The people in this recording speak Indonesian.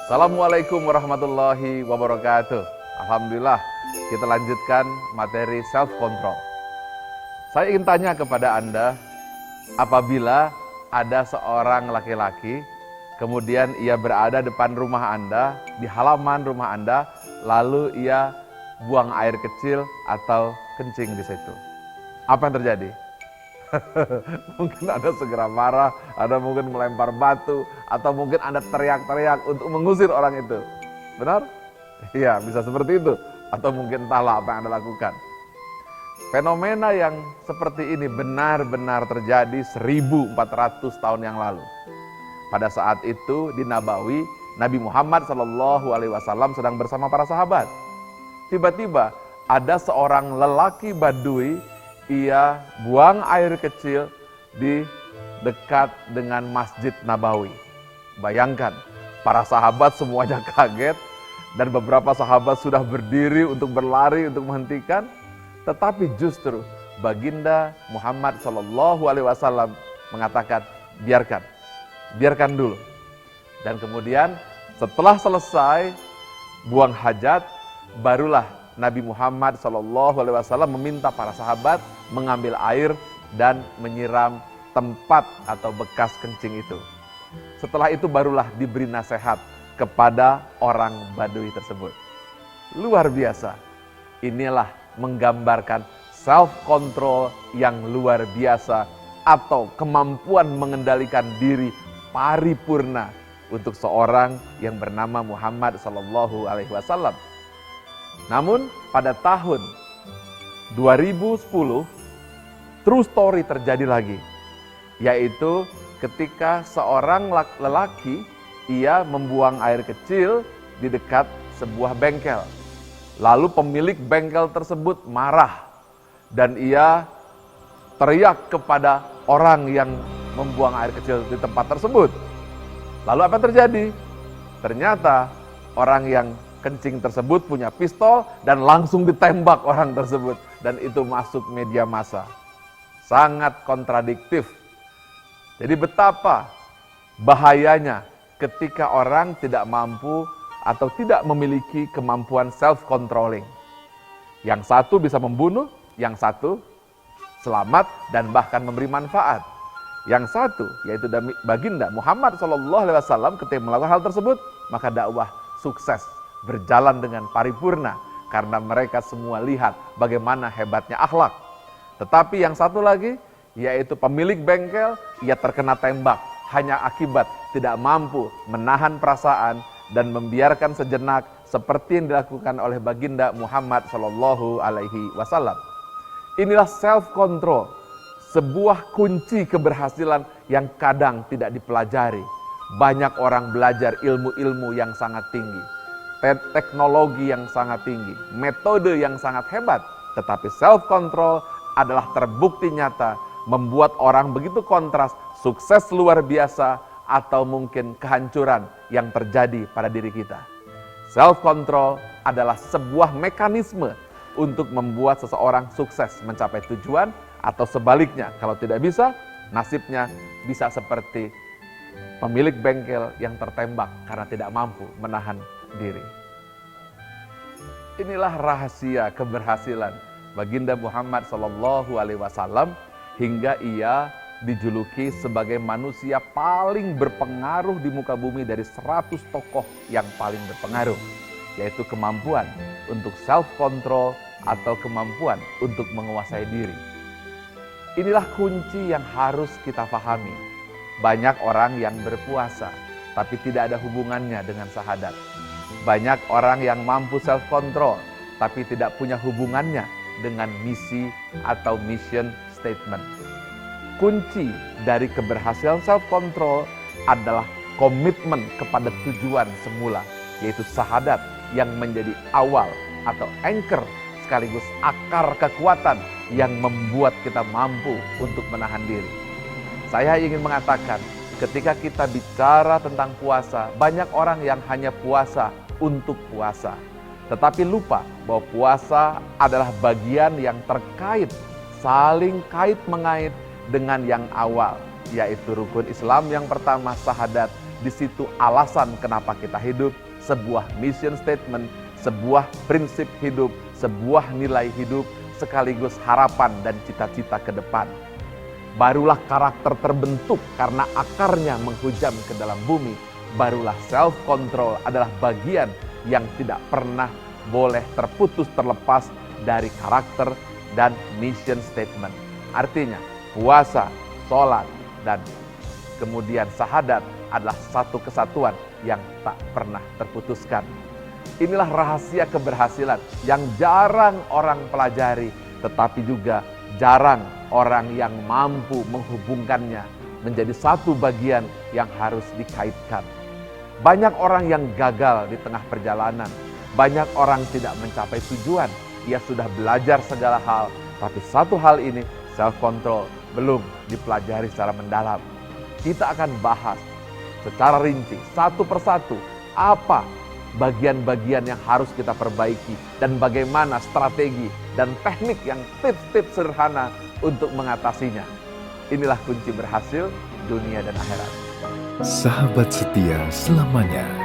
Assalamualaikum warahmatullahi wabarakatuh. Alhamdulillah, kita lanjutkan materi self control. Saya ingin tanya kepada Anda, apabila ada seorang laki-laki, kemudian ia berada depan rumah Anda, di halaman rumah Anda, lalu ia buang air kecil atau kencing di situ. Apa yang terjadi? Mungkin Anda segera marah, Anda mungkin melempar batu, atau mungkin Anda teriak-teriak untuk mengusir orang itu. Benar? Iya, bisa seperti itu. Atau mungkin entahlah apa yang Anda lakukan. Fenomena yang seperti ini benar-benar terjadi 1400 tahun yang lalu. Pada saat itu di Nabawi, Nabi Muhammad SAW sedang bersama para sahabat. Tiba-tiba ada seorang lelaki Badui, ia buang air kecil di dekat dengan Masjid Nabawi. Bayangkan, para sahabat semuanya kaget dan beberapa sahabat sudah berdiri untuk berlari untuk menghentikan, tetapi justru Baginda Muhammad SAW mengatakan, biarkan dulu. Dan kemudian setelah selesai buang hajat, barulah Nabi Muhammad SAW meminta para sahabat mengambil air dan menyiram tempat atau bekas kencing itu. Setelah itu barulah diberi nasihat kepada orang Badui tersebut. Luar biasa. Inilah menggambarkan self control yang luar biasa atau kemampuan mengendalikan diri paripurna untuk seorang yang bernama Muhammad SAW. Namun pada tahun 2010 true story terjadi lagi, yaitu ketika seorang lelaki ia membuang air kecil di dekat sebuah bengkel. Lalu pemilik bengkel tersebut marah dan ia teriak kepada orang yang membuang air kecil di tempat tersebut. Lalu apa yang terjadi? Ternyata orang yang kencing tersebut punya pistol dan langsung ditembak orang tersebut, dan itu masuk media massa. Sangat kontradiktif. Jadi betapa bahayanya ketika orang tidak mampu atau tidak memiliki kemampuan self-controlling. Yang satu bisa membunuh, yang satu selamat dan bahkan memberi manfaat. Yang satu, yaitu Baginda Muhammad SAW, ketika melakukan hal tersebut, maka dakwah sukses, berjalan dengan paripurna, karena mereka semua lihat bagaimana hebatnya akhlak. Tetapi yang satu lagi, yaitu pemilik bengkel, ia terkena tembak hanya akibat tidak mampu menahan perasaan dan membiarkan sejenak seperti yang dilakukan oleh Baginda Muhammad SAW. Inilah self control, sebuah kunci keberhasilan yang kadang tidak dipelajari. Banyak orang belajar ilmu-ilmu yang sangat tinggi, teknologi yang sangat tinggi, metode yang sangat hebat, tetapi self control adalah terbukti nyata membuat orang begitu kontras, sukses luar biasa atau mungkin kehancuran yang terjadi pada diri kita. Self control adalah sebuah mekanisme untuk membuat seseorang sukses mencapai tujuan, atau sebaliknya, kalau tidak bisa, nasibnya bisa seperti pemilik bengkel yang tertembak karena tidak mampu menahan diri. Inilah rahasia keberhasilan Baginda Muhammad SAW hingga ia dijuluki sebagai manusia paling berpengaruh di muka bumi dari 100 tokoh yang paling berpengaruh, yaitu kemampuan untuk self control atau kemampuan untuk menguasai diri. Inilah kunci yang harus kita pahami. Banyak orang yang berpuasa tapi tidak ada hubungannya dengan syahadat. Banyak orang yang mampu self control tapi tidak punya hubungannya dengan misi atau mission statement. Kunci dari keberhasilan self control adalah komitmen kepada tujuan semula, yaitu syahadat yang menjadi awal atau anchor sekaligus akar kekuatan yang membuat kita mampu untuk menahan diri. Saya ingin mengatakan, ketika kita bicara tentang puasa, banyak orang yang hanya puasa untuk puasa, tetapi lupa bahwa puasa adalah bagian yang terkait, saling kait mengait dengan yang awal, yaitu rukun Islam yang pertama, syahadat, Di situ alasan kenapa kita hidup, sebuah mission statement, sebuah prinsip hidup, sebuah nilai hidup, sekaligus harapan dan cita-cita ke depan. Barulah karakter terbentuk karena akarnya menghujam ke dalam bumi. Barulah self-control adalah bagian yang tidak pernah boleh terputus terlepas dari karakter dan mission statement. Artinya, puasa, sholat, dan kemudian syahadat adalah satu kesatuan yang tak pernah terputuskan. Inilah rahasia keberhasilan yang jarang orang pelajari, tetapi juga jarang orang yang mampu menghubungkannya menjadi satu bagian yang harus dikaitkan. Banyak orang yang gagal di tengah perjalanan, banyak orang tidak mencapai tujuan. Ia sudah belajar segala hal, tapi satu hal ini, self-control, belum dipelajari secara mendalam. Kita akan bahas secara rinci, satu persatu, apa bagian-bagian yang harus kita perbaiki, dan bagaimana strategi dan teknik yang tips-tips sederhana untuk mengatasinya. Inilah kunci berhasil dunia dan akhirat. Sahabat setia selamanya.